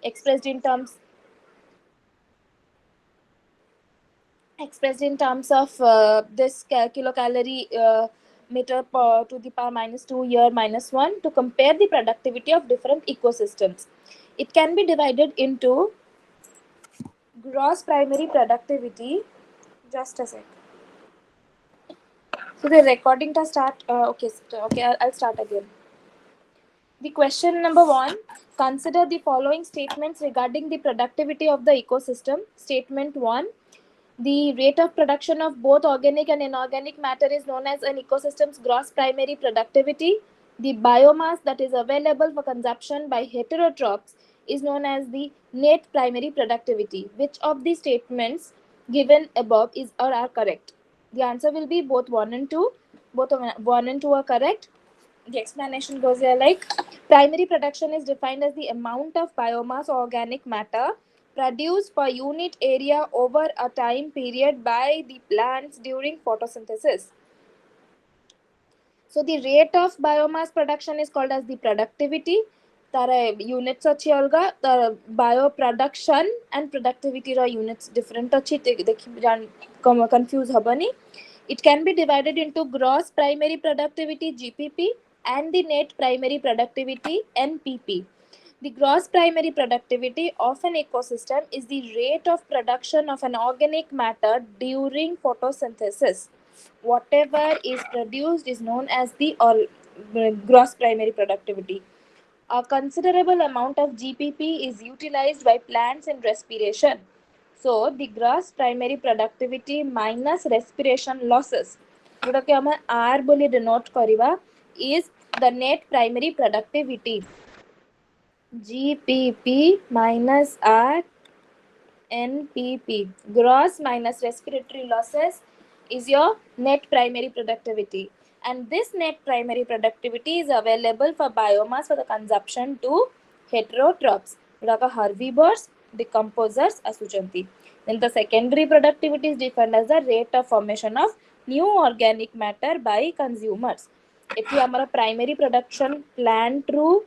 expressed in terms of this kilocalorie meter to the power minus 2 year minus 1 to compare the productivity of different ecosystems. It can be divided into gross primary productivity. Just a sec. So the recording to start. Okay, I'll start again. The question number 1. Consider the following statements regarding the productivity of the ecosystem. Statement 1. The rate of production of both organic and inorganic matter is known as an ecosystem's gross primary productivity. The biomass that is available for consumption by heterotrophs is known as the net primary productivity. Which of the statements given above is or are correct? The answer will be both 1 and 2. Both of 1 and 2 are correct. The explanation goes here like primary production is defined as the amount of biomass or organic matter produced per unit area over a time period by the plants during photosynthesis. So the rate of biomass production is called as the productivity. Tara units achi alga, the bioproduction and productivity ra units different achi. Confuse habani. It can be divided into gross primary productivity GPP and the net primary productivity NPP. The gross primary productivity of an ecosystem is the rate of production of an organic matter during photosynthesis. Whatever is produced is known as the gross primary productivity. A considerable amount of GPP is utilized by plants in respiration. So, the gross primary productivity minus respiration losses, जोटा कि हमें R बोली denote करिवा, is the net primary productivity. GPP minus R NPP. Gross minus respiratory losses is your net primary productivity. And this net primary productivity is available for biomass for the consumption to heterotrophs. Like herbivores, decomposers, asuchanti. Then the secondary productivity is defined as the rate of formation of new organic matter by consumers. If you have a primary production plant through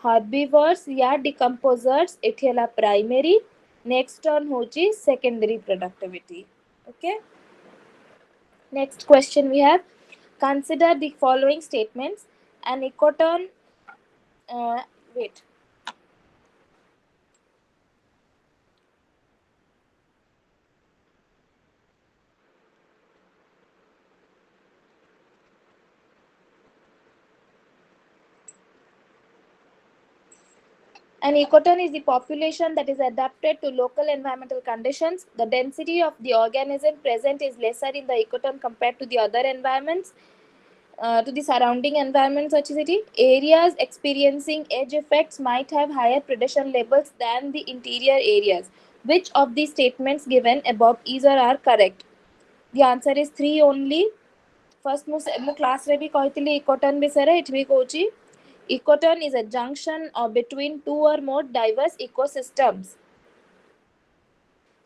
herbivores या decomposers, एठी हला primary. Next on होची secondary productivity. Okay. Next question we have. Consider the following statements. An ecoton. Wait. An ecoton is the population that is adapted to local environmental conditions. The density of the organism present is lesser in the ecoton compared to the other environments. To the surrounding environment such as it, areas experiencing edge effects might have higher predation levels than the interior areas. Which of the statements given above is or are correct? The answer is 3 only. First, mu class re bhi kahitili ecoton bisare it bhi kochi. Ecoton is a junction between two or more diverse ecosystems.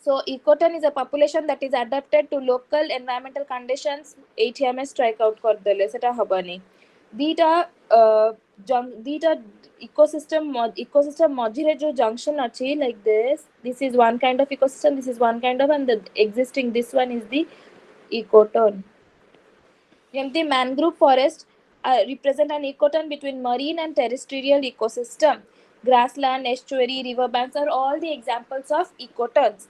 So, ecoton is a population that is adapted to local environmental conditions. ATM strike out kar dele seta habani. Dita ecosystem mojire jo junction achi like this. This is one kind of ecosystem. This is one kind of, and the existing this one is the ecoton. The mangrove forest represent an ecoton between marine and terrestrial ecosystem. Grassland, estuary, riverbanks are all the examples of ecotons.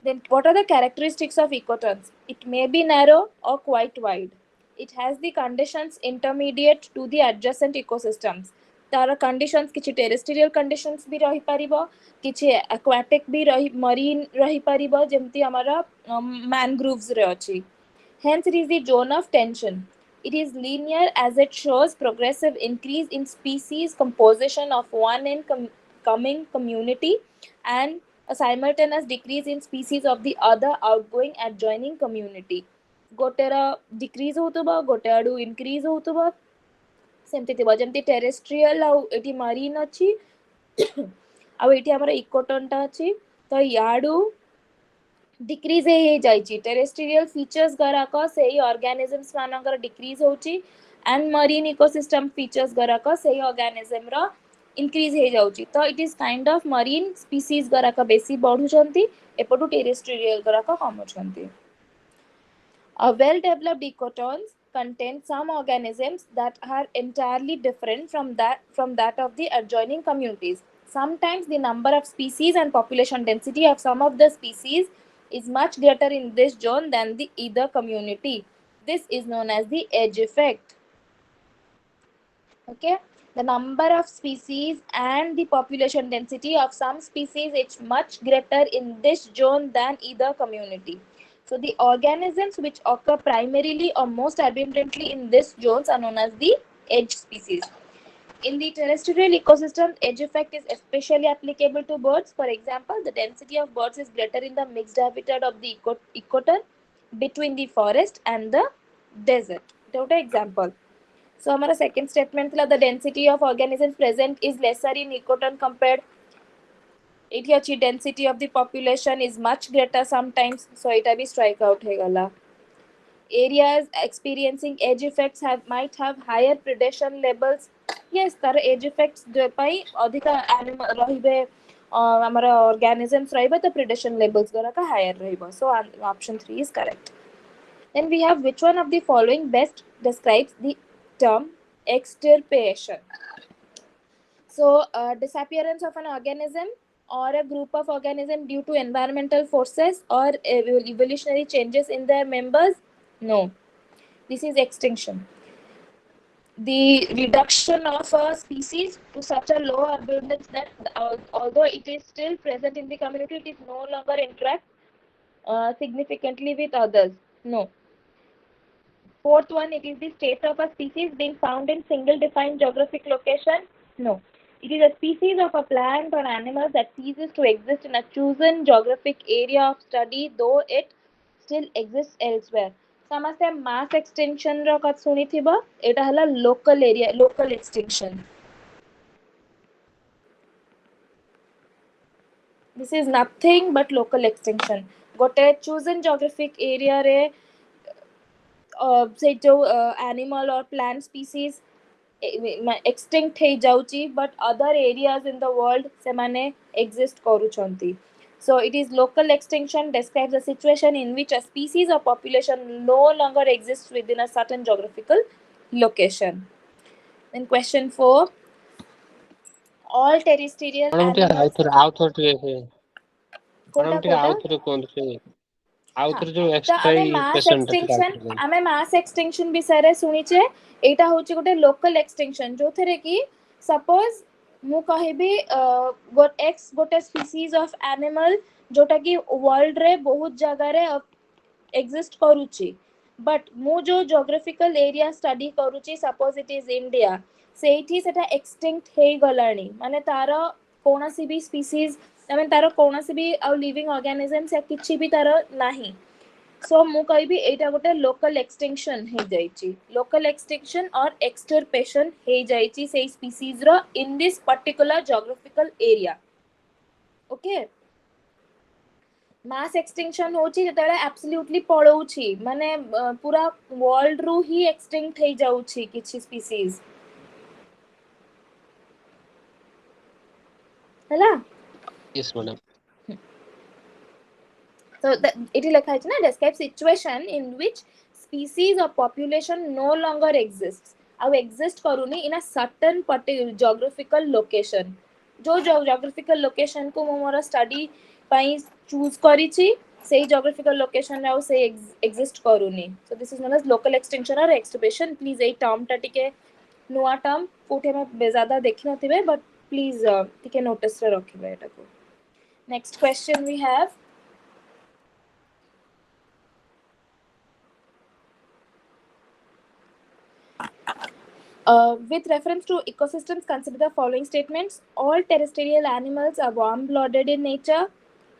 Then what are the characteristics of ecotons? It may be narrow or quite wide. It has the conditions intermediate to the adjacent ecosystems. तार conditions किछि terrestrial conditions भी रही परिबो, किछि aquatic भी रही, marine रही परिबो, जेमती हमारा mangroves रे अछि. Hence, it is the zone of tension. It is linear as it shows progressive increase in species composition of one incoming community and a simultaneous decrease in species of the other outgoing adjoining community. Gotera decrease hotuba, goteadu increase hotuba. Semti thiba jemti terrestrial au eti marine achi au eti amara ecoton ta achi to yadu decrease hey जाइची terrestrial features गराक सेही organisms मानकर decrease होची and marine ecosystem features गराक सेही organism रा increase हे जाउची तो it is kind of marine species गराका बेसी बढ़ुचंती एपटू terrestrial गराका कमुचंती. Well developed ecotons contain some organisms that are entirely different from that of the adjoining communities. Sometimes the number of species and population density of some of the species is much greater in this zone than the either community. This is known as the edge effect. Okay, the number of species and the population density of some species is much greater in this zone than either community. So the organisms which occur primarily or most abundantly in this zones are known as the edge species. In the terrestrial ecosystem, edge effect is especially applicable to birds. For example, the density of birds is greater in the mixed habitat of the equator between the forest and the desert. Take an example. So our second statement the density of organisms present is lesser in ecoton compared. It density of the population is much greater sometimes. So it be strike out hegala. Areas experiencing edge effects might have higher predation levels. Yes, tar edge effects pai adhika animal rahibe amara organisms rahiba the predation levels garaka higher rahiba. So option 3 is correct. Then we have which one of the following best describes the term extirpation. So, disappearance of an organism or a group of organisms due to environmental forces or evolutionary changes in their members? No. This is extinction. The reduction of a species to such a low abundance that although it is still present in the community, it is no longer interact significantly with others. No. Fourth one, it is the state of a species being found in single defined geographic location. No. It is a species of a plant or animal that ceases to exist in a chosen geographic area of study, though it still exists elsewhere. समझते mass extinction रो कत सुनी थी बा एटा हला local area local extinction. This is nothing but local extinction. गोटे chosen geographic area रे से जो animal or plant species extinct ହେଇ ଯାଉଛି but other areas in the world ସେମାନେ exist କରୁଛନ୍ତି. So it is local extinction describes a situation in which a species or population no longer exists within a certain geographical location. Then question 4, all terrestrial animals Kota Kota तो आमे मास extension विषय रे सुनिचे एटा होची गोटे local extension जो थरे कि सपोज मु कहबी गोटे स्पीसीज ऑफ एनिमल जोटा कि वर्ल्ड रे बहुत जगह रे एक्जिस्ट करूची बट मु जो जियोग्राफिकल एरिया स्टडी करूची सपोज इट इज इंडिया सेठी सेटा एक्सटिंक्ट हे गलानी माने तार कोनसी भी स्पीसीज आई तार कोनसी भी आ लिविंग ऑर्गेनिजम्स या किछि भी तार नाही. So मु कहबी एटा गोटे लोकल एक्सटिंक्शन हे जाईची लोकल एक्सटिंक्शन और एक्सटिर्पेशन हे जाईची से स्पीसीज रो in this particular geographical area. Okay mass extinction होची जेतेले एब्सोल्युटली पळौची माने पूरा वर्ल्ड रु ही एक्सटिंक्ट हे जाउची किछि स्पीसीज हला. Yes, madam. So it is like na describe situation in which species or population no longer exists or exist karuni in a certain particular geographical location. जो geographical location को मोर study ପାଇଁ choose करिछि सेही geographical location रे से exist करूनी. So this is known as local extinction or extirpation. Please AE term टा टिके नुआ term कोठे में बेजादा देखि नथिबे but please टिके notice रे रखिबे एटा को. Next question we have with reference to ecosystems, consider the following statements. All terrestrial animals are warm-blooded in nature.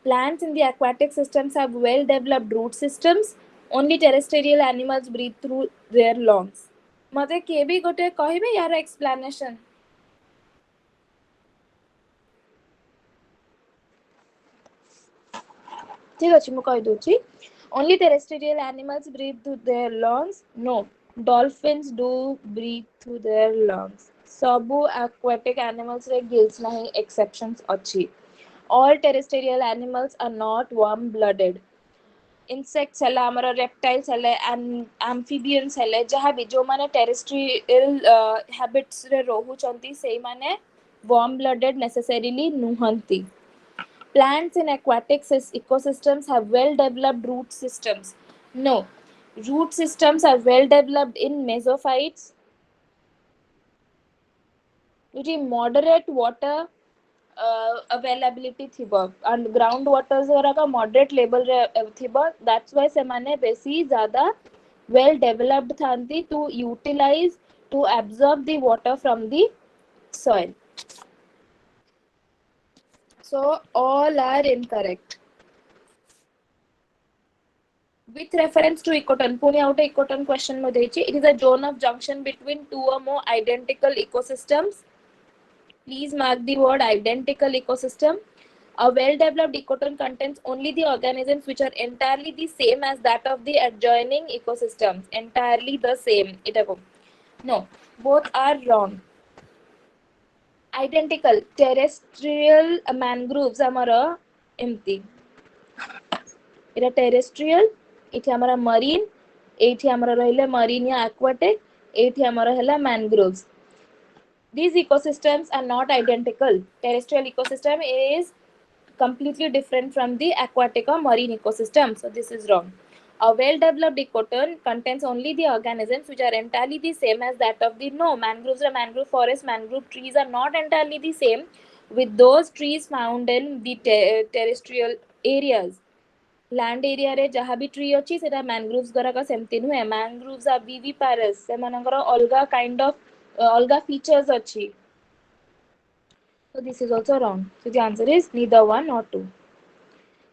Plants in the aquatic systems have well-developed root systems. Only terrestrial animals breathe through their lungs. मते के भी गोटे कहिबे यार explanation. ठीक अछि मु कहि दोछि. Only terrestrial animals breathe through their lungs. No. Dolphins do breathe through their lungs. ସବୁ aquatic animals ରେ gills ନାହିଁ, exceptions ଅଛି. All terrestrial animals are not warm blooded. ଇନସେକ୍ଟସ୍ ହେଲା, ଆମର ରେପ୍ଟାଇଲ୍ସ ହେଲେ, ଆମ୍ଫିବିୟନ୍ସ ହେଲେ, ଯାହା ବି ଯେଉଁମାନେ ଟେରେଷ୍ଟ୍ରିଆଲ ହ୍ୟାବିଟ୍ସରେ ରହୁଛନ୍ତି ସେଇମାନେ warm blooded necessarily ନୁହନ୍ତି. Plants in aquatic ecosystems have well developed root systems. No, root systems are well developed in mesophytes, which is moderate water availability थिबो, and ground waters गुराक moderate level रे थिबो. That's why सेमाने बेसी ज़्यादा well developed थांती to utilize, to absorb the water from the soil. So all are incorrect. With reference to ecotone, Pune out ecotone question मध्ये it is a zone of junction between two or more identical ecosystems. Please mark the word identical ecosystem. A well-developed ecosystem contains only the organisms which are entirely the same as that of the adjoining ecosystems. Entirely the same. No, both are wrong. Identical. Terrestrial mangroves amara empty. It terrestrial. It amara marine. It amara rahile marine ya aquatic. It amara hela mangroves. These ecosystems are not identical. Terrestrial ecosystem is completely different from the aquatic or marine ecosystem. So this is wrong. A well-developed ecosystem contains only the organisms which are entirely the same as that of the mangroves or mangrove forests. Mangrove trees are not entirely the same with those trees found in the terrestrial areas. Land area रे जहाँ भी tree अच्छी सेटा mangroves गरा का सेमती नुहे. Mangroves are viviparous. से मनंगरा अलगा kind of अलगा features अच्छी. So this is also wrong. So the answer is neither one nor two.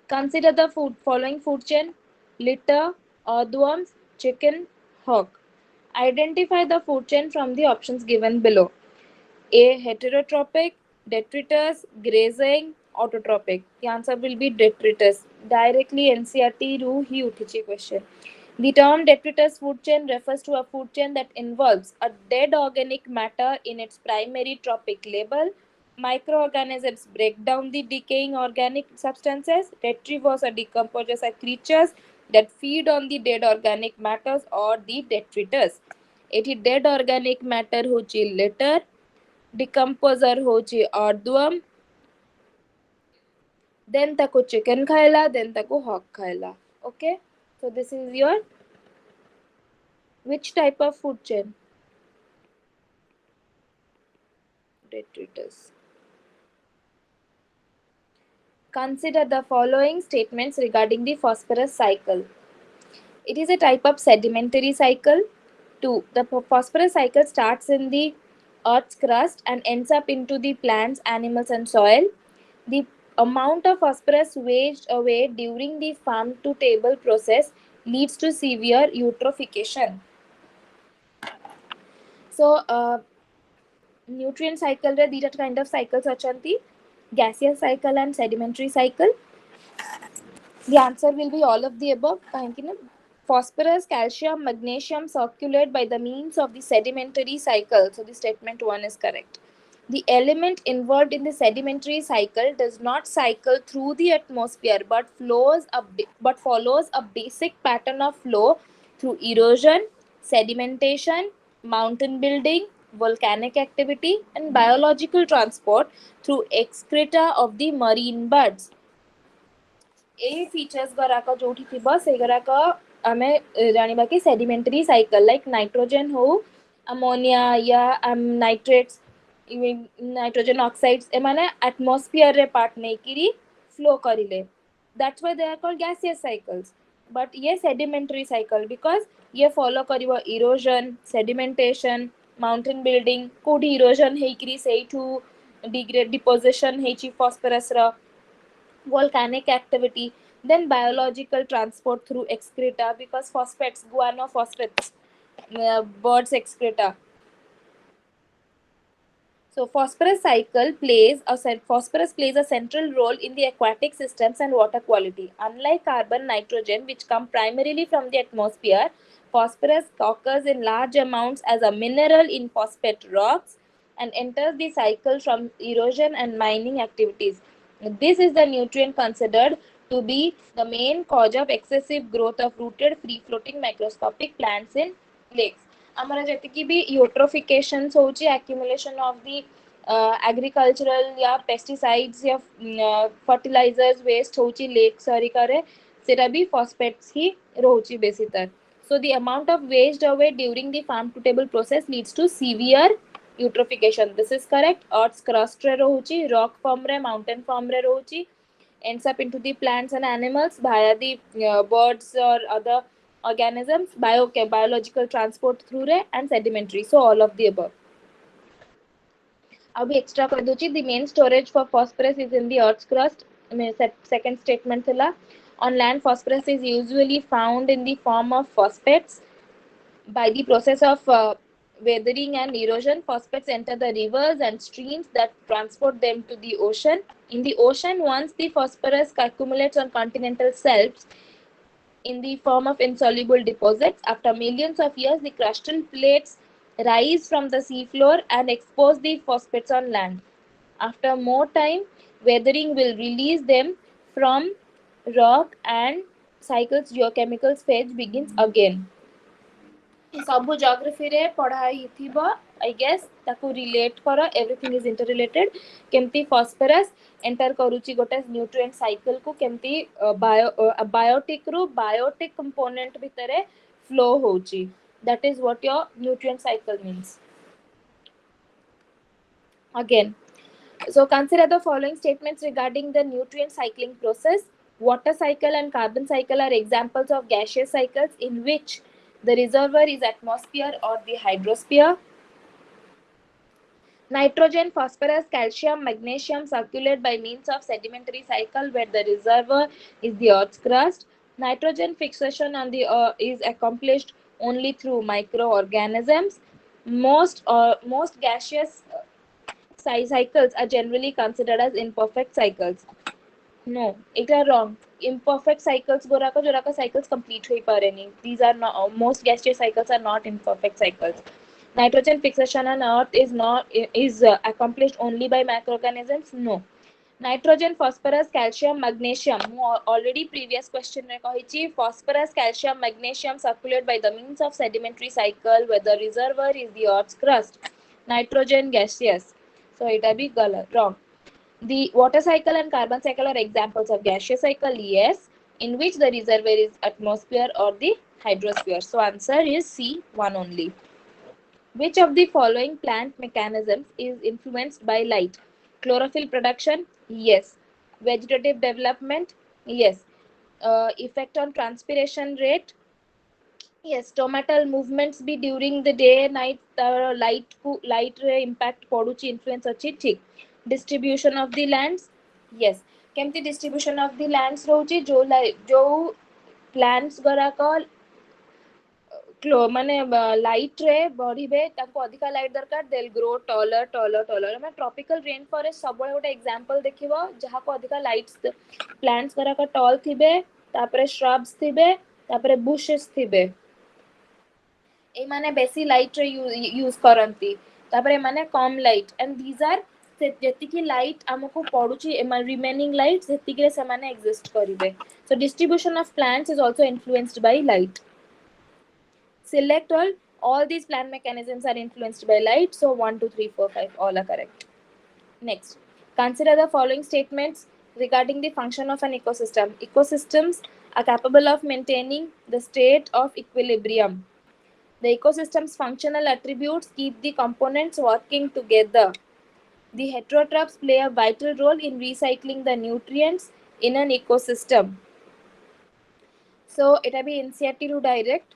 Consider the following food chain: litter, earthworms, chicken, hawk. Identify the food chain from the options given below. A. Heterotrophic, detritus, grazing, autotrophic. The answer will be detritus. Directly NCERT ru hi uthichi question. The term detritus food chain refers to a food chain that involves a dead organic matter in its primary trophic label. Microorganisms break down the decaying organic substances. Detrivores or decomposers are creatures that feed on the dead organic matters or the detritus. It is dead organic matter hochi litter, decomposer hochi earthworm, then taku chicken khaila, then taku hawk khaila. Okay, so this is your which type of food chain? Detritus. Consider the following statements regarding the phosphorus cycle. It is a type of sedimentary cycle. 2. The phosphorus cycle starts in the earth's crust and ends up into the plants, animals and soil. The amount of phosphorus wasted away during the farm to table process leads to severe eutrophication. So, nutrient cycle re these kind of cycles achanti: gaseous cycle and sedimentary cycle. The answer will be all of the above. Phosphorus, calcium, magnesium circulate by the means of the sedimentary cycle. So the statement 1 is correct. The element involved in the sedimentary cycle does not cycle through the atmosphere but follows a basic pattern of flow through erosion, sedimentation, mountain building, volcanic activity, and biological transport through excreta of the marine birds. ए features गराक जोठी थिबो से गराक आमे जानिबा कि sedimentary cycle like nitrogen हो, अमोनिया या नाइट्रेट्स, नाइट्रोजन ऑक्साइड्स ए माने एटमॉस्फेयर रे पार्ट नै किरी फ्लो करिले. That's why they are called gaseous cycles. But ये सेडिमेंटरी साइकिल बिकॉज ये फॉलो करिवो इरोजन, सेडिमेंटेशन, माउंटेन बिल्डिंग, कोडी इरोजन हेकिरी सेइठू डिग्रेड डिपोजिशन हेची फॉस्फोरस रा, volcanic activity, then biological transport through excreta because phosphates, guano phosphates, birds excreta. So phosphorus plays a central role in the aquatic systems and water quality. Unlike carbon, nitrogen, which come primarily from the atmosphere, phosphorus occurs in large amounts as a mineral in phosphate rocks. and enters the cycle from erosion and mining activities. This is the nutrient considered to be the main cause of excessive growth of rooted free floating microscopic plants in lakes. ଆମର ଯେତିକି ବି eutrophication होची accumulation of the agricultural या pesticides या fertilizers waste होची lake सरिकारे सेटा भी phosphates he रोची बेसितर. So the amount of waste away during the farm to table process leads to severe eutrophication. This is correct. Earth's crust रे रोची, rock form रे, mountain form रे रोची, ends up into the plants and animals via the birds or other organisms, biological transport through रे, and sedimentary. So all of the above. अभी extra कर दूची, the main storage for phosphorus is in the earth's crust. Second statement थला. On land, phosphorus is usually found in the form of phosphates. By the process of weathering and erosion, phosphates enter the rivers and streams that transport them to the ocean. In the ocean, once the phosphorus accumulates on continental shelves in the form of insoluble deposits, after millions of years, the crustal plates rise from the seafloor and expose the phosphates on land. After more time, weathering will release them from rock and cycles geochemical phase begins again. सब geography रे पढ़ाई थिबो I guess ताकू relate करो everything is interrelated केमती phosphorus enter करूची गोटे nutrient cycle को केमती biotic रू biotic component भितरे flow होची. That is what your nutrient cycle means. Again, so consider the following statements regarding the nutrient cycling process. Water cycle and carbon cycle are examples of gaseous cycles in which the reservoir is atmosphere or the hydrosphere. Nitrogen, phosphorus, calcium, magnesium circulate by means of sedimentary cycle where the reservoir is the earth's crust. Nitrogen fixation on the earth is accomplished only through microorganisms. Most gaseous cycles are generally considered as imperfect cycles. No, it is wrong. Imperfect cycles goraka cycles complete hui pareni. These are not, most gaseous cycles are not imperfect cycles. Nitrogen fixation on earth is accomplished only by microorganisms. No. Nitrogen, phosphorus, calcium, magnesium. Already previous question में कही phosphorus, calcium, magnesium circulate by the means of sedimentary cycle where the reservoir is the earth's crust. Nitrogen gaseous. So it will be wrong. The water cycle and carbon cycle are examples of gaseous cycle, yes, in which the reservoir is atmosphere or the hydrosphere. So answer is C, one only. Which of the following plant mechanisms is influenced by light? Chlorophyll production? Yes. Vegetative development? Yes. Effect on transpiration rate? Yes. Stomatal movements be during the day night light impact पड़ुची influence अच्छी ठीक. Distribution of the lands? Yes. केमती distribution of the lands रोची जो plants गुराक माने light रे बढ़िबे ताको अधिका light दरकार they will grow taller मैं ट्रॉपिकल रेन फॉरेस्ट सब गोटे एग्जांपल देखिबो जहा को अधिका लाइट्स प्लांट्स करा का टॉल थिबे तापरे श्रब्स थिबे तापरे बुशेस थिबे ए माने बेसी लाइट रे यूज करंती तापरे माने कम लाइट एंड दीज आर जेति की लाइट हमको पडुची रिमेनिंग लाइट जेति के से माने एग्जिस्ट करिवे so distribution of plants is also influenced by light Select all these plant mechanisms are influenced by light. So 1, 2, 3, 4, 5 all are correct. Next, consider the following statements regarding the function of an ecosystem. Ecosystems are capable of maintaining the state of equilibrium. The ecosystem's functional attributes keep the components working together. The heterotrophs play a vital role in recycling the nutrients in an ecosystem. So it will be NCERT to direct.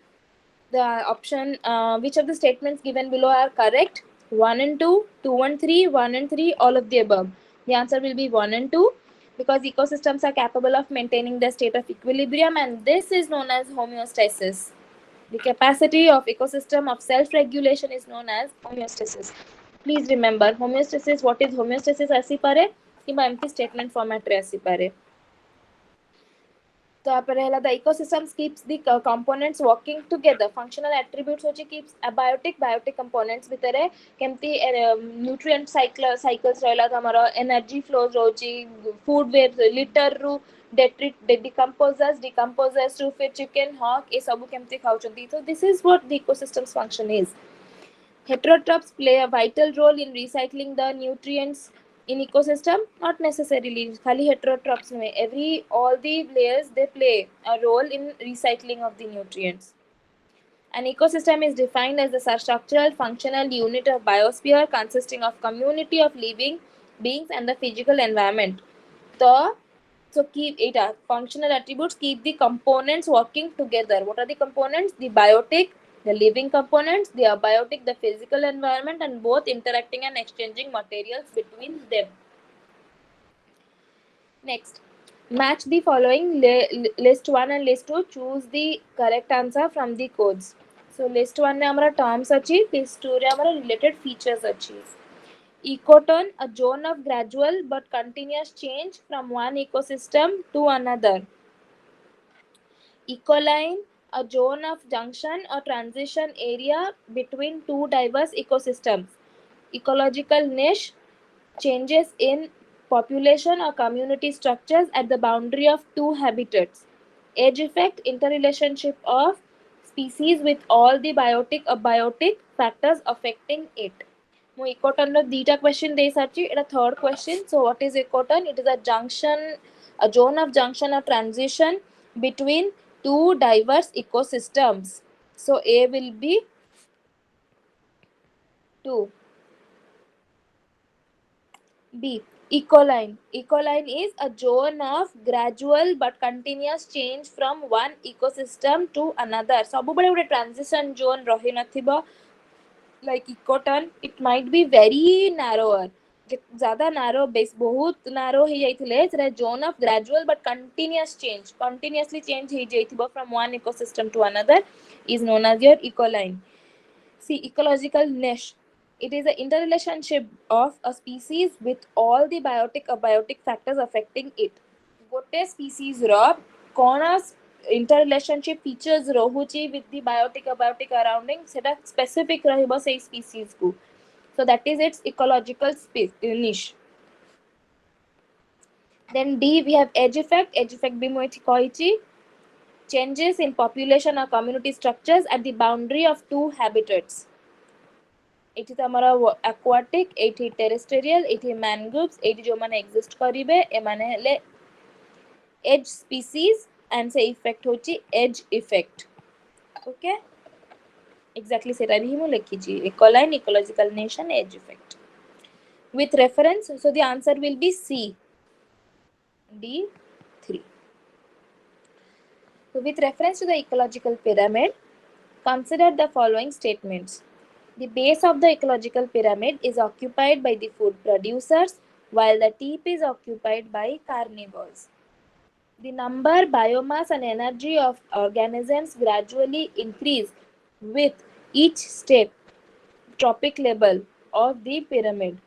The option which of the statements given below are correct? 1 and 2, 2 and 3, 1 and 3, all of the above. The answer will be 1 and 2 because ecosystems are capable of maintaining the state of equilibrium and this is known as homeostasis. The capacity of ecosystem of self-regulation is known as homeostasis. Please remember homeostasis. What is homeostasis? Asi pare कि empty statement format रे asi pare. तापर है the ecosystems keeps the components working together. Functional attributes होची keeps abiotic components भितरे केमती nutrient cycles रहला तमरो energy flows रोची food waves litter रू decomposers रू फिर chicken hawk ये सब केमती खाउचंती. So this is what the ecosystem's function is. Heterotrophs play a vital role in recycling the nutrients in ecosystem. Not necessarily khali heterotrophs mein, every all the layers they play a role in recycling of the nutrients. An ecosystem is defined as the structural functional unit of biosphere consisting of community of living beings and the physical environment. So keep it functional attributes keep the components working together. What are the components? The biotic, the living components, the abiotic, the physical environment, and both interacting and exchanging materials between them. Next, match the following list 1 and list 2. Choose the correct answer from the codes. So list 1 में हमारा terms अच्छी, list 2 में हमारा related features अच्छी. Ecotone, a zone of gradual but continuous change from one ecosystem to another. Ecoline, a zone of junction or transition area between two diverse ecosystems. Ecological niche, changes in population or community structures at the boundary of two habitats. Age effect, interrelationship of species with all the biotic abiotic factors affecting it. ମୁଁ ଇକୋଟନର ଦିଟା question ଦେଇ ସାରିଛି. ଏଇଟା third question. So what is ecotone? It is a zone of junction or transition between two diverse ecosystems. So A will be 2. B. Ecoline. Ecoline is a zone of gradual but continuous change from one ecosystem to another. ସବୁବେଳେ ଗୋଟେ transition zone ରହି ନଥିବ. Like ecotone, it might be very narrower. ज़्यादा narrow base बहुत narrow ही जाइथिले सेटा zone of gradual but continuous change, continuously change he जाइथिबो from one ecosystem to another is known as your ecoline. See, ecological niche, it is the interrelationship of a species with all the biotic abiotic factors affecting it. गोटे species रो कोना interrelationship features रहुची with the biotic abiotic surrounding सेटा specific रहिबो से species को. So that is its ecological space niche. Then D, we have age effect. Age effect भी ମୁଁ ଏଠି କହିଛି. Changes in population or community structures at the boundary of two habitats. एठी तो हमारा aquatic, एठी terrestrial, एठी mangroves, एठी जो माने exist करिवे ए माने हेले edge species and say effect होची edge effect. Okay, exactly सेटा भी ମୁଁ लिखिची ecoline, ecological niche and edge effect with reference. So the answer will be C, D3. So with reference to the ecological pyramid, consider the following statements. The base of the ecological pyramid is occupied by the food producers while the tip is occupied by carnivores. The number, biomass and energy of organisms gradually increase with each step, tropic level of the pyramid.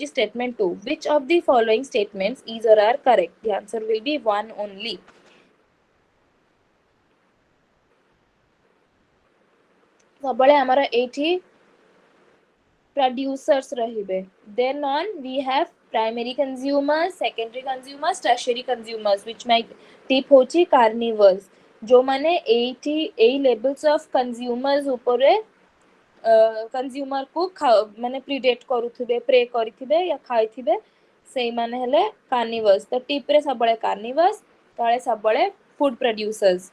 Statement 2. Which of the following statements is or are correct? The answer will be 1 only. सबले हमारा 80 producers रहिबे. Then on we have primary consumers, secondary consumers, tertiary consumers, which might tip होची carnivores. जो माने 80 levels of consumers ऊपरे consumer को माने प्रीडेट करूथिबे, pray करिथिबे या खाइथिबे सेई माने हेले कार्निवर्स. तो टिप रे सबले कार्निवर्स, तळे सबले फूड प्रोड्यूसर्स,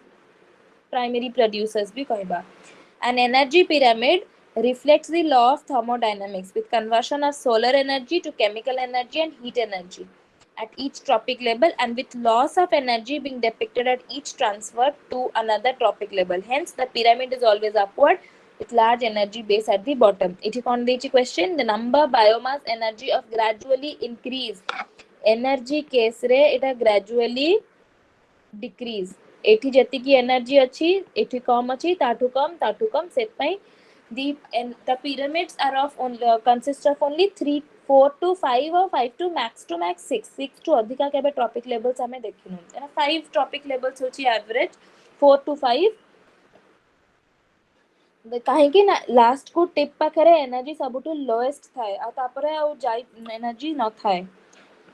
प्राइमरी प्रोड्यूसर्स भी कहबा. An energy pyramid reflects the law of thermodynamics with conversion of solar energy to chemical energy and heat energy at each tropic level, and with loss of energy being depicted at each transfer to another tropic level. Hence the pyramid is always upward with large energy base at the bottom. It is on the question, the number, biomass, energy of gradually increase. Energy case re it gradually decrease. एठी जति की energy अछि एठी कम अछि ताठू कम set पई the pyramids are of consist of only 3 4 to 5 और 5 to max 6 to अधिका केबे ट्रॉपिक लेवल्स हमें देखिनु एना 5 ट्रॉपिक लेवल्स होची एवरेज 4 to 5 कहीं ना लास्ट को टिप पाखरे एनर्जी सबुठु लोएस्ट थाए आ तापरे आ जाई एनर्जी न थाए.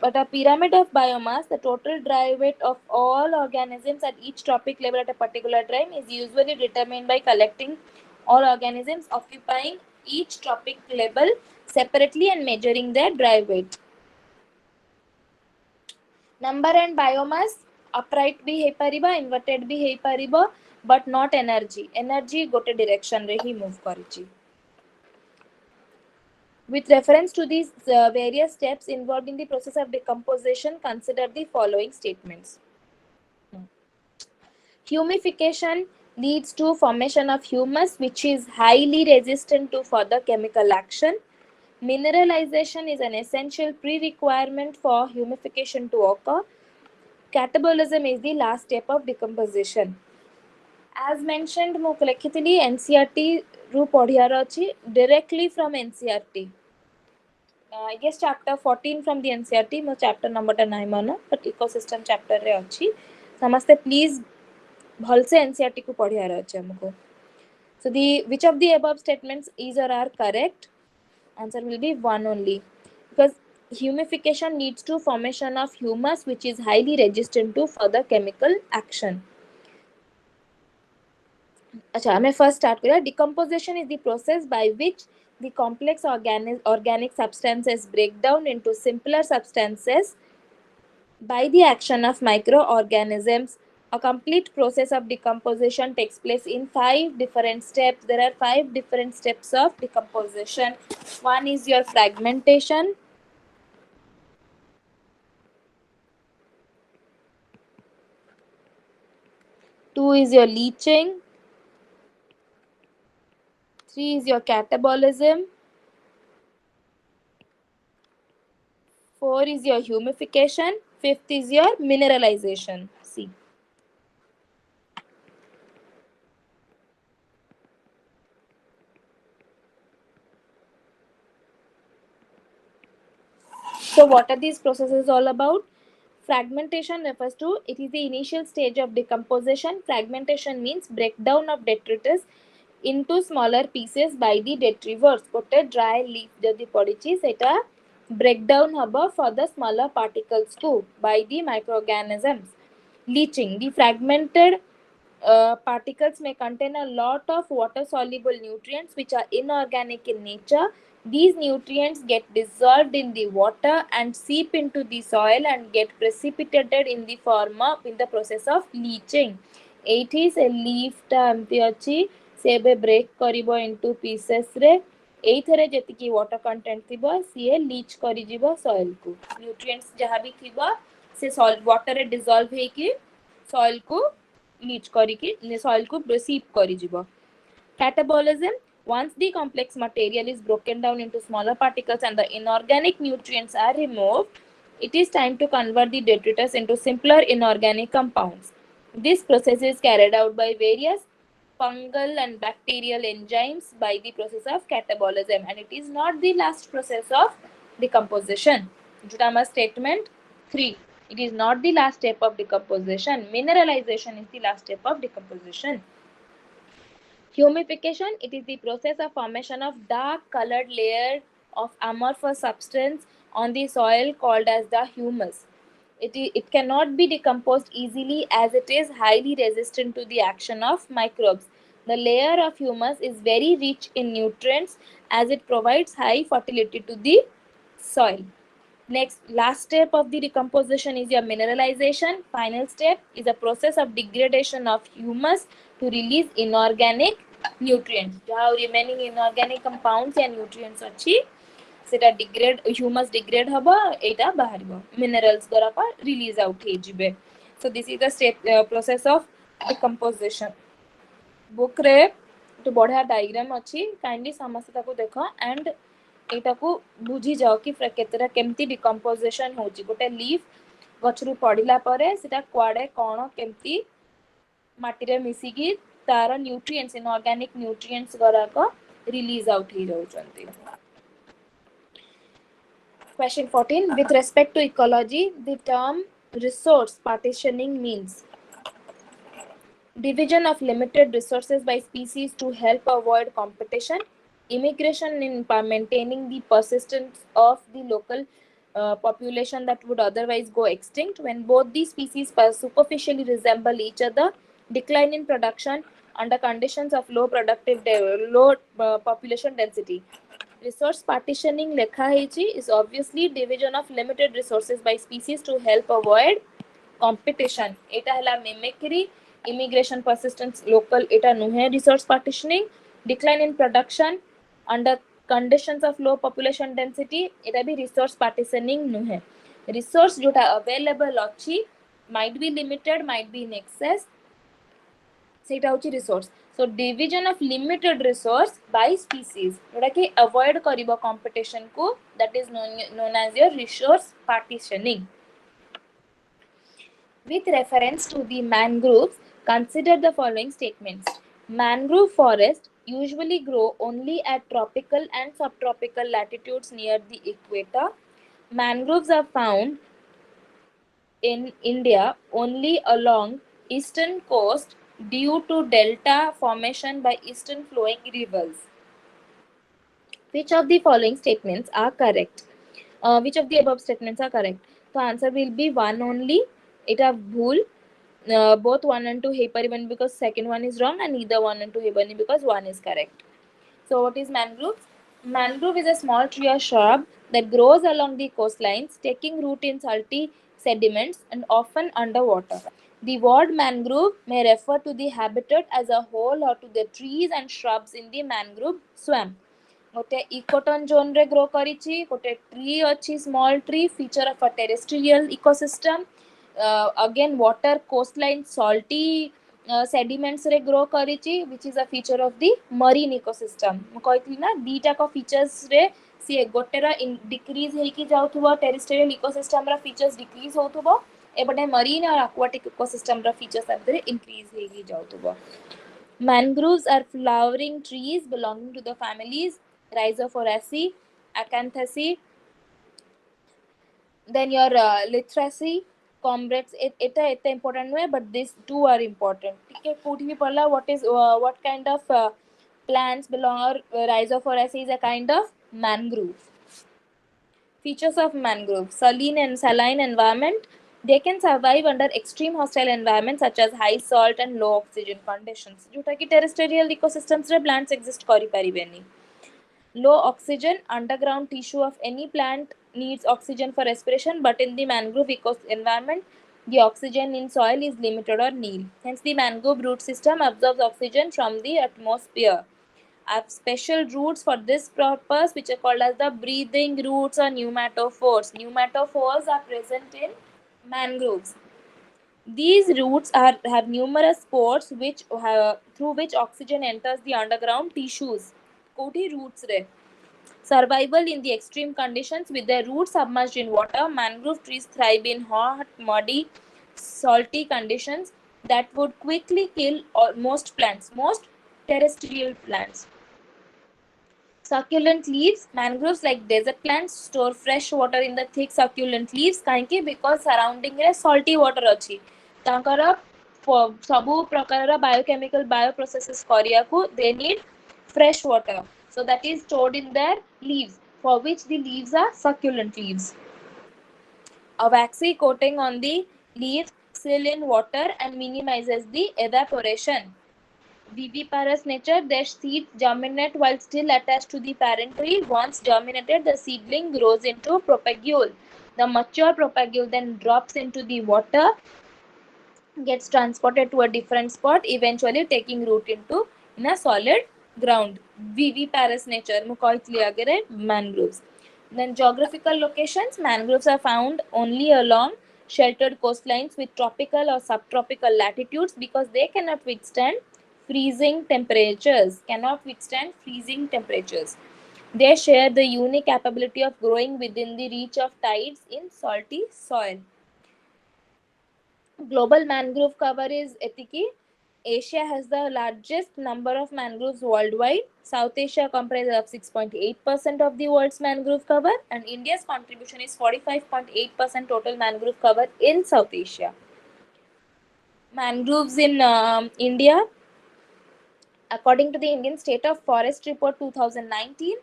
But a pyramid of biomass, the total dry weight of all organisms at each trophic level at a particular time is usually determined by collecting all organisms occupying each trophic level separately and measuring their dry weight. Number and biomass upright भी है परिबा, inverted भी है परिबा, but not energy. Energy गोटे direction रे ही move करिची. With reference to these various steps involved in the process of decomposition, consider the following statements. Humification leads to formation of humus, which is highly resistant to further chemical action. Mineralization is an essential pre-requirement for humification to occur. Catabolism is the last step of decomposition. As mentioned, ମୁଁ ଲେଖିଥିଲି NCERT ରୁ ପଢିବାର ଅଛି directly from NCERT. I guess chapter 14 from the NCERT, ମୋ chapter number टा नाही मन, but ecosystem chapter रे अछि. समस्ते please भलसे NCERT को पढ़ियार अछि हमको. So which of the above statements is or are correct? Answer will be one only, because humification leads to formation of humus, which is highly resistant to further chemical action. अच्छा, हमें first start करें. Decomposition is the process by which the complex organic substances break down into simpler substances by the action of microorganisms. A complete process of decomposition takes place in 5 different steps. There are 5 different steps of decomposition. One is your fragmentation. Two is your leaching. 3 is your catabolism. 4 is your humification. 5th is your mineralization. See. So what are these processes all about? Fragmentation refers to, it is the initial stage of decomposition. Fragmentation means breakdown of detritus into smaller pieces by the detrivores. Gote dry leaf jodi padichi seta breakdown haba for the smaller particles too by the microorganisms. Leaching, the fragmented particles may contain a lot of water soluble nutrients which are inorganic in nature. These nutrients get dissolved in the water and seep into the soil and get precipitated in the process of leaching. Eighty is a leaf ta amti achi sebe break karibo into pieces re. एइथरे जेतिकी water content थिबो सीए leach करि जिवो soil को. Nutrients जहा भी थिबो से सॉइल वाटर रे डिसॉल्व हे कि सॉइल को लीच करिकी सॉइल को सीप करि जिवो. Catabolism, once the complex material is broken down into smaller particles and the inorganic nutrients are removed, it is time to convert the detritus into simpler inorganic compounds. This process is carried out by various fungal and bacterial enzymes by the process of catabolism, and it is not the last process of decomposition. Jutama statement 3. It is not the last step of decomposition. Mineralization is the last step of decomposition. Humification, it is the process of formation of dark colored layer of amorphous substance on the soil called as the humus. It cannot be decomposed easily as it is highly resistant to the action of microbes. The layer of humus is very rich in nutrients as it provides high fertility to the soil. Next, last step of the decomposition is your mineralization. Final step is a process of degradation of humus to release inorganic nutrients. Jaha remaining inorganic compounds and nutrients achi सेटा degrade humus degrade हबो एटा बाहरबो minerals गरापा release out हे जिबे. So this is the step process of decomposition. Book रे तो बढ़िया डायग्राम अछि, काइंडली समस्त ताको देखो एंड एटा को बुझी जाओ कि केतेरा केमती डिकम्पोजिशन होची. गोटे लीफ गछरु पड़िला परे सेटा क्वाडे कोन केमती माटी रे मिसी की तार न्यूट्रिएंट्स इनऑर्गेनिक न्यूट्रिएंट्स गराको रिलीज आउट हे रहउचंती. Question 14. With respect to ecology, the term resource partitioning means division of limited resources by species to help avoid competition, immigration in maintaining the persistence of the local population that would otherwise go extinct when both these species superficially resemble each other, decline in production under conditions of low population density. Resource partitioning lekha heichi is obviously division of limited resources by species to help avoid competition. Eta hela mimicry, immigration persistence local eta nuhe resource partitioning, decline in production under conditions of low population density eta bhi resource partitioning nuhe. Resource jota available achi might be limited, might be in excess, ସେଇଟା ହେଉଛି resource. So division of limited resource by species जोटा कि avoid करिबो competition को, that is known as your resource partitioning. With reference to the mangroves, consider the following statements. Mangrove forests usually grow only at tropical and subtropical latitudes near the equator. Mangroves are found in India only along eastern coast due to delta formation by eastern flowing rivers. Which of the following statements are correct? Which of the above statements are correct? The answer will be one only. Eta bhul. Both 1 and 2 heiparibani because second one is wrong, and either 1 and 2 heiparibani because 1 is correct. So what is mangrove? Mangrove is a small tree or shrub that grows along the coastlines, taking root in salty sediments and often underwater. The word mangrove may refer to the habitat as a whole or to the trees and shrubs in the mangrove swamp. गोटे ecotone zone रे grow करिछि, गोटे tree अछि, small tree, feature of a terrestrial ecosystem, again water coastline salty sediments रे grow करिछि, which is a feature of the marine ecosystem. मु कहितली ना दीटा को फीचर्स रे सी गोटेरा डिक्रीज हेकी जाउथबो, टेरेस्ट्रियल इकोसिस्टम रा फीचर्स डिक्रीज होथबो, एबटे मरीन और एक्वाटिक इकोसिस्टम रा फीचर्स आदरे इंक्रीज हेकी जाउथबो. Mangroves are flowering trees belonging to the families Rhizophораceae, Acanthaceae, then your Lythraceae, Combrets. Eta important हुए, but these two are important. ठीक है, कोठी भी पढ़ला. What kind of plants belong, or Rhizophораceae is a kind of mangrove. Features of mangrove: saline and saline environment. They can survive under extreme hostile environments such as high salt and low oxygen conditions. जोटा कि terrestrial ecosystems रे plants exist करी परिबेनी. Low oxygen, underground tissue of any plant needs oxygen for respiration, but in the mangrove environment, the oxygen in soil is limited or nil. Hence, the mangrove root system absorbs oxygen from the atmosphere. I have special roots for this purpose, which are called as the breathing roots or pneumatophores. Pneumatophores are present in mangroves. These roots have numerous pores through which oxygen enters the underground tissues. Koti roots re. Survival in the extreme conditions with their roots submerged in water. Mangrove trees thrive in hot, muddy, salty conditions that would quickly kill most plants, most terrestrial plants. Succulent leaves. Mangroves, like desert plants, store fresh water in the thick succulent leaves. Kahinki? Because surrounding re salty water अछि. Tankara sabu prakarara biochemical bioprocesses kariyaku they need fresh water. So that is stored in their leaves, for which the leaves are succulent leaves. A waxy coating on the leaves seal in water and minimizes the evaporation. Viviparous nature, their seeds germinate while still attached to the parent tree. Once germinated, the seedling grows into propagule. The mature propagule then drops into the water, gets transported to a different spot, eventually taking root into in a solid ground. Viviparous nature, mangroves. Then geographical locations, mangroves are found only along sheltered coastlines with tropical or subtropical latitudes because they cannot withstand freezing temperatures. They share the unique capability of growing within the reach of tides in salty soil. Global mangrove cover is etiki. Asia has the largest number of mangroves worldwide. South Asia comprises of 6.8% of the world's mangrove cover, and India's contribution is 45.8% total mangrove cover in South Asia. Mangroves in India, according to the Indian State of Forest Report 2019,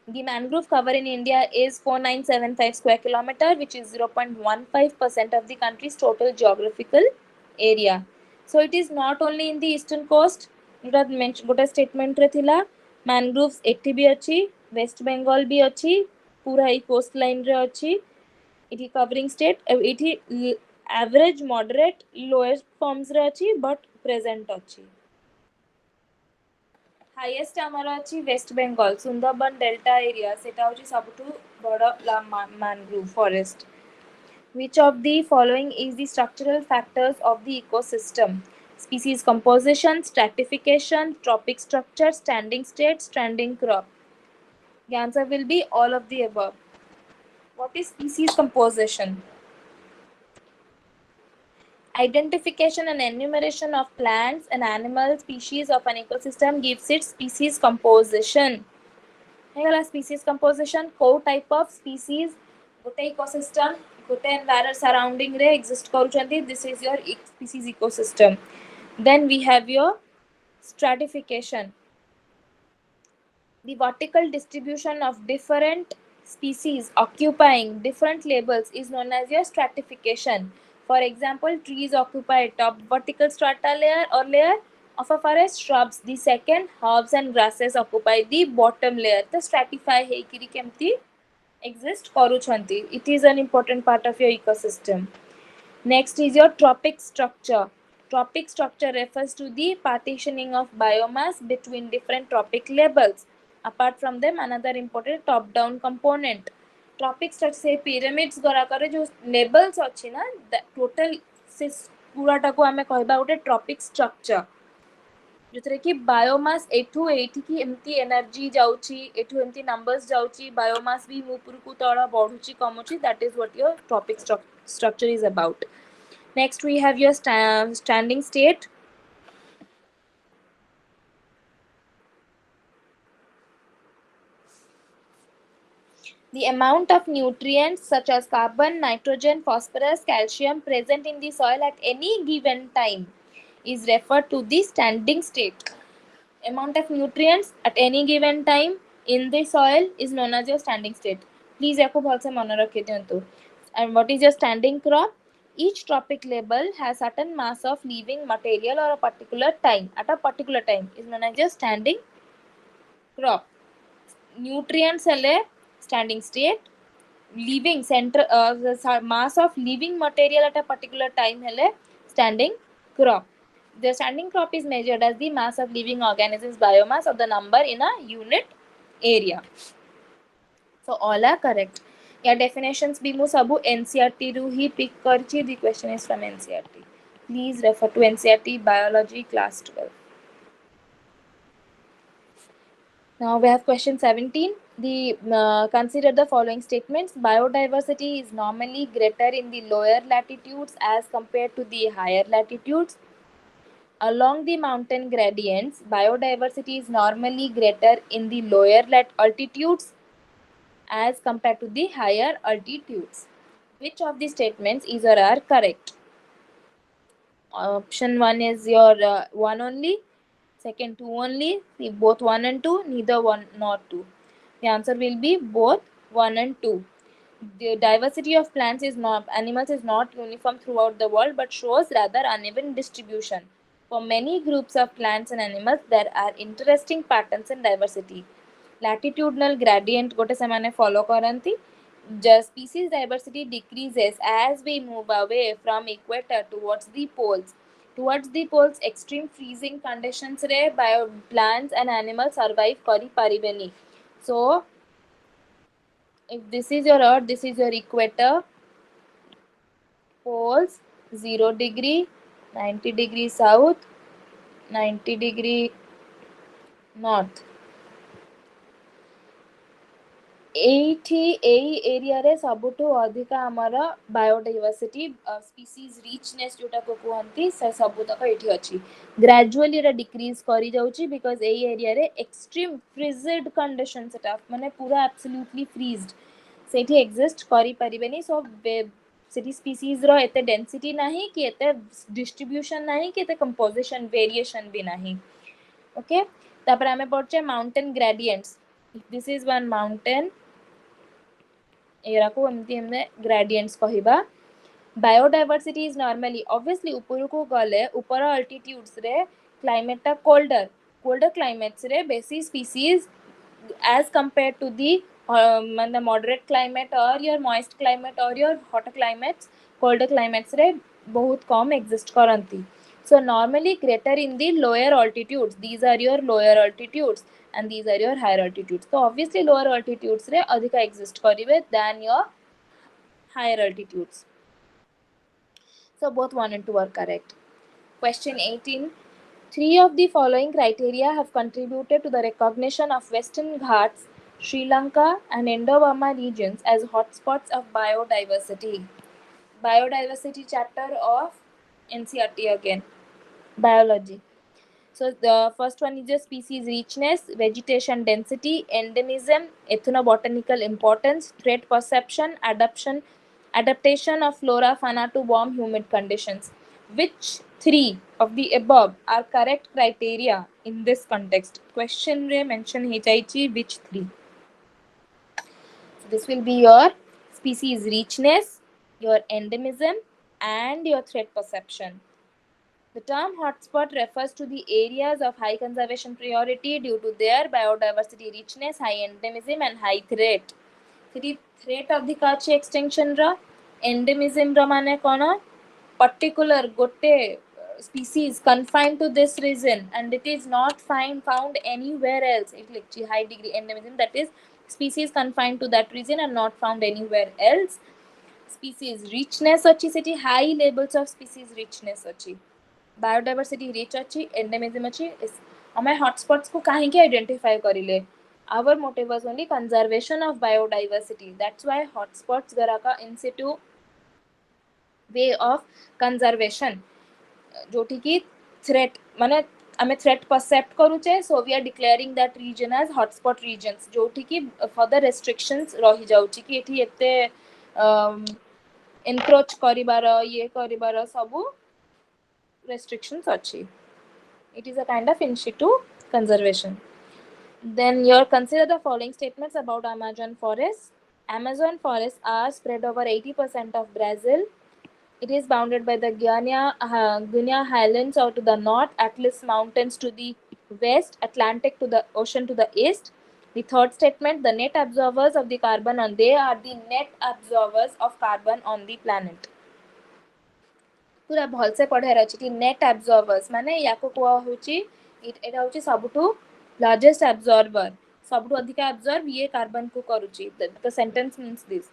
the mangrove cover in India is 4975 square kilometer, which is 0.15% of the country's total geographical area. So it is not only in the eastern coast. गोटे statement रे थिला mangroves एठी भी अच्छी, West Bengal भी अच्छी, पूरा ही coast line रे अच्छी. इठी covering state, इठी average moderate lowest forms रे अच्छी, but present अच्छी. हाईएस्ट आमर अच्छी वेस्ट बेंगल सुंदरबन डेल्टा एरिया सेटा होची सबठु बड़ mangrove forest. Which of the following is the structural factors of the ecosystem? Species composition, stratification, trophic structure, standing state, standing crop. The answer will be all of the above. What is species composition? Identification and enumeration of plants and animal species of an ecosystem gives it species composition. ହେଇଗଲା species composition. କୋଉ type of species ଗୋଟେ ecosystem ଗୋଟେ environment surrounding ରେ exist କରୁଛନ୍ତି. This is your species ecosystem. Then we have your stratification. The vertical distribution of different species occupying different labels is known as your stratification. For example, trees occupy top vertical strata layer or layer of a forest. Shrubs, the second, herbs and grasses occupy the bottom layer. The stratify heikiri kemti exist karuchanti. It is an important part of your ecosystem. Next is your trophic structure. Trophic structure refers to the partitioning of biomass between different trophic labels. Apart from them, another important top-down component. Trophic structure से pyramids गराकर जो labels अच्छी ना, total से पूराटा को हमें कहबा उटे trophic structure. जोथरे कि biomass एठू एठी एमती एनर्जी जाउची, एठू एमती नंबर्स जाउची, बायोमास भी उपरकू तळ बढुची कमुची. That is what your trophic structure is about. Next we have your standing state. The amount of nutrients such as carbon, nitrogen, phosphorus, calcium present in the soil at any given time is referred to the standing state. Amount of nutrients at any given time in the soil is known as your standing state. Please याको भलसे मन रखि दियंतु. And what is your standing crop? Each trophic label has certain mass of living material or a particular time. At a particular time is known as your standing crop. Nutrients हेले standing state. Living center the mass of living material at a particular time हेले standing crop. The standing crop is measured as the mass of living organisms biomass of the number in a unit area. So all are correct. Yeah, definitions भी मु सबु NCERT रू ही pick करची. The question is from NCERT. Please refer to NCERT Biology class 12. Now we have question 17. Consider the following statements. Biodiversity is normally greater in the lower latitudes as compared to the higher latitudes. Along the mountain gradients, biodiversity is normally greater in the lower altitudes as compared to the higher altitudes. Which of the statements is or are correct? Option 1 is your 1 only, second 2 only, both 1 and 2, neither 1 nor 2. The answer will be both 1 and 2. The diversity of plants is not animals is not uniform throughout the world but shows rather uneven distribution. For many groups of plants and animals, there are interesting patterns and diversity. Latitudinal gradient gote semane follow karanti. Just species diversity decreases as we move away from equator towards the poles. Towards the poles, extreme freezing conditions re bio plants and animals survive kari paribeni. So, if this is your earth, this is your equator, poles 0 degree, 90 degree south, 90 degree north. एठी एई area रे सबुठु अधिका हमर biodiversity species richness जोटा को कहंती से सबु तक एठी अछि ग्रेजुअली रे डिक्रीज करी जाउची बिकॉज़ एई एरिया रे एक्सट्रीम फ्रीजिड कंडीशन सेटा माने पूरा एब्सोल्युटली फ्रीज्ड सेठी एग्जिस्ट करी परिबेनी सो सेठी स्पीसीज रो एते डेंसिटी नाही कि एते डिस्ट्रीब्यूशन नाही कि एते कंपोजिशन वेरिएशन भी नाही ओके तापर हमें पढ़चे mountain gradients this is one mountain area को एमती हमने ग्रेडियंट्स कहिबा बायोडाइवर्सिटी इज नॉर्मली ऑब्वियसली ऊपर को गले ऊपर अल्टीट्यूड्स रे क्लाइमेट ता कोल्डर क्लाइमेट्स रे बेसी species as compared to the moderate climate or your moist climate or your hot climates colder climates रे बहुत कम exist करंती so normally greater in the lower altitudes these are your lower altitudes and these are your higher altitudes so obviously lower altitudes रे अधिका exist करिवे than your higher altitudes so both 1 and 2 are correct question 18 three of the following criteria have contributed to the recognition of Western Ghats, Sri Lanka, and Indo-Burma regions as hotspots of biodiversity. Biodiversity chapter of NCERT again. Biology. So the first one is the species richness, vegetation density, endemism, ethnobotanical importance, threat perception, adaptation of flora fauna to warm humid conditions. Which three of the above are correct criteria in this context? Question re mention heichaichi which three. So this will be your species richness, your endemism, and your threat perception. The term hotspot refers to the areas of high conservation priority due to their biodiversity richness, high endemism, and high threat. The threat of the kachi extinction ra endemism ra mane kono particular gote species confined to this region and it is not found anywhere else. It like high degree endemism that is species confined to that region and not found anywhere else. Species richness achi seti high levels of species richness achi. Biodiversity rich अच्छी endemism अच्छी हमें hotspots को कहीं के identify करिले our motive was only conservation of biodiversity that's why hotspots गरा का इन Situ way of conservation जोठी की थ्रेट माने हमें थ्रेट परसेप्ट करूचे so we are declaring that region as hotspot regions जोठी की फर्दर रेस्ट्रिक्शंस रही जाउची कि एठी एते एनक्रोच करिबार ये करिबार सबु restrictions achi. It is a kind of in situ conservation. Then you consider the following statements about Amazon forest. Amazon forests are spread over 80% of Brazil. It is bounded by the Guiana Highlands to the north, Atlas Mountains to the west, Atlantic to the ocean to the east. The third statement, the net absorbers of the carbon on they are the net absorbers of carbon on the planet. पूरा भलसे पढ़ार अच्छी कि net absorbers माने या को कुआ होची एटा होची सबुठु largest absorber सबुठु अधिक एब्जॉर्ब ये कार्बन को करूची the sentence means this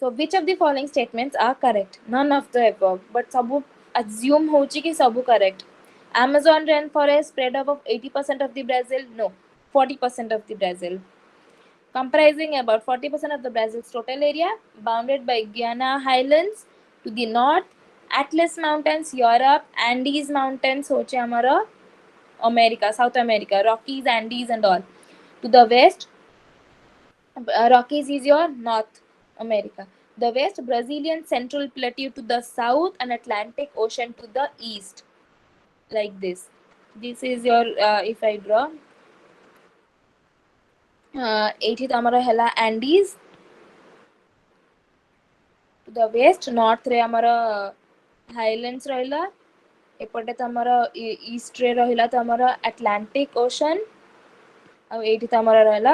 so which of the following statements are correct none of the above but सबु अज्यूम होची कि सबु correct Amazon rainforest spread over 80% of the Brazil no 40% of the Brazil comprising about 40% of the Brazil's total area bounded by Guiana Highlands to the north Atlas Mountains, Europe, Andes Mountains, hoche hamara America, South America, Rockies, Andes and all. To the west, Rockies is your North America. The west, Brazilian Central Plateau to the south and Atlantic Ocean to the east. Like this. This is your, if I draw, 80 amara hela Andes. To the west, north re amara Highlands ରହିଲା एपटे तमर east रे रहिला तमर Atlantic ocean आ एठी तमर रहला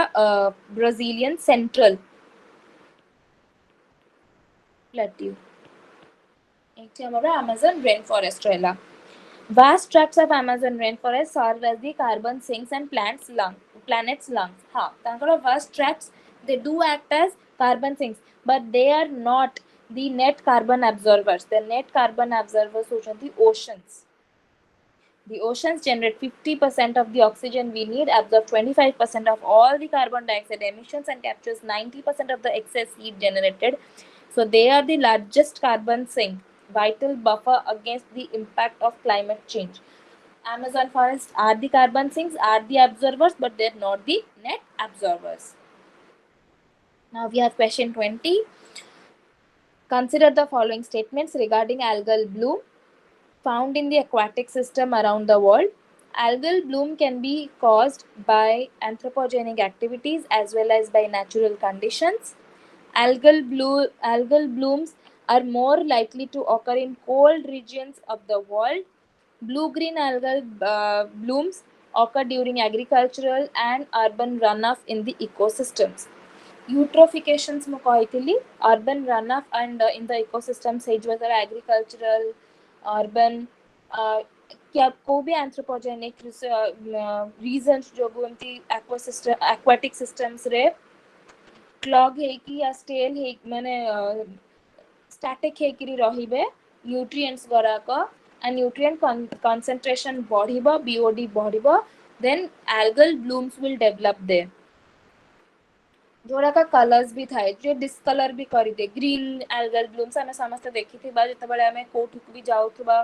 Brazilian central plateau एठी हमर अमेज़न रेन फॉरेस्ट रहला vast tracts of Amazon rainforest serve as the carbon sinks and planet's lungs ha tankara vast tracts they do act as carbon sinks but they are not the net carbon absorbers the net carbon absorbers होचंती oceans The oceans generate 50% of the oxygen we need, absorb 25% of all the carbon dioxide emissions, and captures 90% of the excess heat generated. So they are the largest carbon sink, vital buffer against the impact of climate change. Amazon forests are the carbon sinks, are the absorbers, but they're not the net absorbers. Now we have question 20. Consider the following statements regarding algal bloom found in the aquatic system around the world. Algal bloom can be caused by anthropogenic activities as well as by natural conditions. Algal blooms are more likely to occur in cold regions of the world. Blue-green algal blooms occur during agricultural and urban runoff in the ecosystems. Eutrophications ମୁଁ କହିଥିଲି urban runoff and in the ecosystems ହେଇଯିବା ଦ୍ୱାରା agricultural urban क्या कोई भी anthropogenic reasons ଯୋଗୁଁ ଏମିତି aquatic systems ରେ clog ହେଇକି या stale ହେଇ ମାନେ static ହେଇକିରି ରହିବେ nutrients ଗୁଡ଼ାକ and nutrient concentration ବଢିବ BOD ବଢିବ then algal blooms will develop there. जोड़ाका कलर्स भी थाए जो डिस्कलर भी करिदे ग्रीन एल्गल ब्लूम्स आमे समस्त देखिथिबा जेतबेले आमे कोठुक भी जाउथबा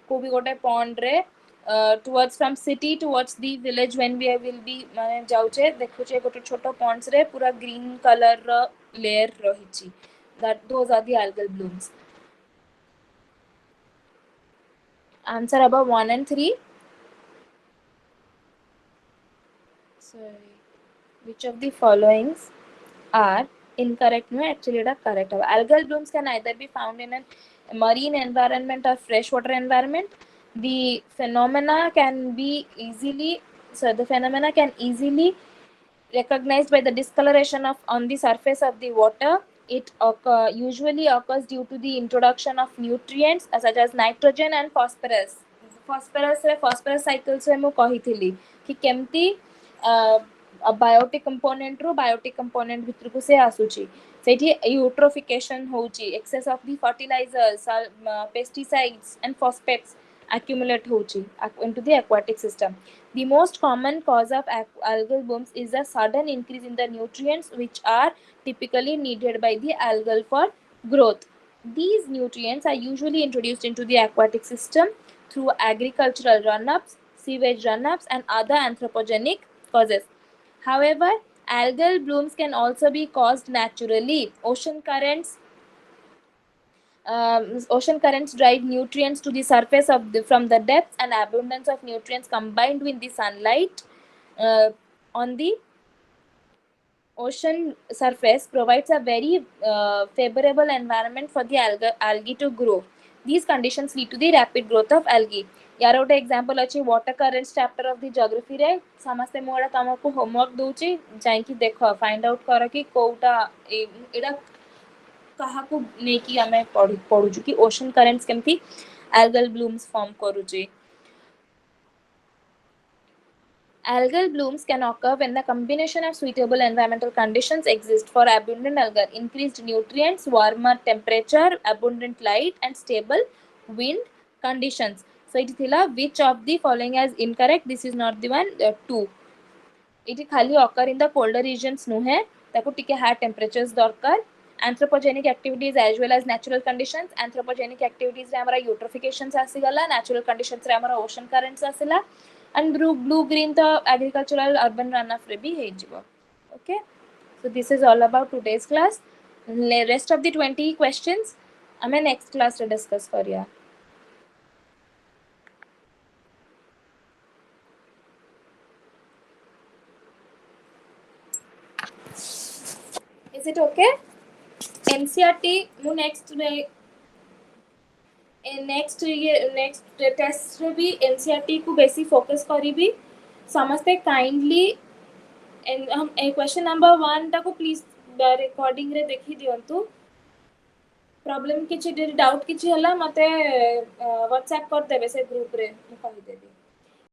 को भी गोटे पॉन्ड रे towards from city towards the village when we will be माने जाउचे देखुचे गोटे छोटो पॉन्ड्स रे पूरा ग्रीन कलर रो लेयर रहिची that those are the algal blooms. Answer above 1 and 3. Sorry. Which of the followings are incorrect? No, actually it is correct. Algal blooms can either be found in a marine environment or freshwater environment. The phenomena can easily recognized by the discoloration of on the surface of the water. It usually occurs due to the introduction of nutrients such as nitrogen and phosphorus. Phosphorus cycles रे मु कहिथिली कि केमती biotic component रो biotic component भितर को से आसुची सेठी यूट्रोफिकेशन होची excess of the fertilizers pesticides and phosphates accumulate hochi into the aquatic system. The most common cause of algal blooms is a sudden increase in the nutrients which are typically needed by the algal for growth. These nutrients are usually introduced into the aquatic system through agricultural runoffs, sewage runoffs, and other anthropogenic causes. However, algal blooms can also be caused naturally. Ocean currents drive nutrients to the surface of from the depths, and abundance of nutrients combined with the sunlight on the ocean surface provides a very favorable environment for the algae to grow. These conditions lead to the rapid growth of algae. यार गोटे example अच्छी water currents chapter of the geography रे समस्ते मोड़ा तुमको homework दूची जाइकी देख find out कर कि कोटा एडा काहाकू नेकी हमें पढुछु कि ओशन करेंट्स केमती algal blooms form करूची. Algal blooms can occur when the combination of suitable environmental conditions exist for abundant algae, increased nutrients, warmer temperature, abundant light, and stable wind conditions. So it thila which of the following is incorrect? This is not the one. 2. It खाली occur in the colder regions नुहे ताको टिके high temperatures दरकार. Anthropogenic activities as well as natural conditions. Anthropogenic activities रे हमारा eutrophications आसीगला, natural conditions रे हमारा ocean currents आसीला, and blue green तो agricultural urban runoff रे भी हेजिबो. Okay, so this is all about today's class. Rest of the 20 questions हमें next class रे discuss करिया. Is it okay? NCERT मु next टेस्ट रे भी एनसीईआरटी को बेसी फोकस करिबी. समस्ते काइंडली हम क्वेश्चन नंबर 1 टा को प्लीज रिकॉर्डिंग रे देखि दियंतु. प्रॉब्लम किछि डाउट किछि हला मते व्हाट्सएप कर देबे से ग्रुप रे मु कहि देबी.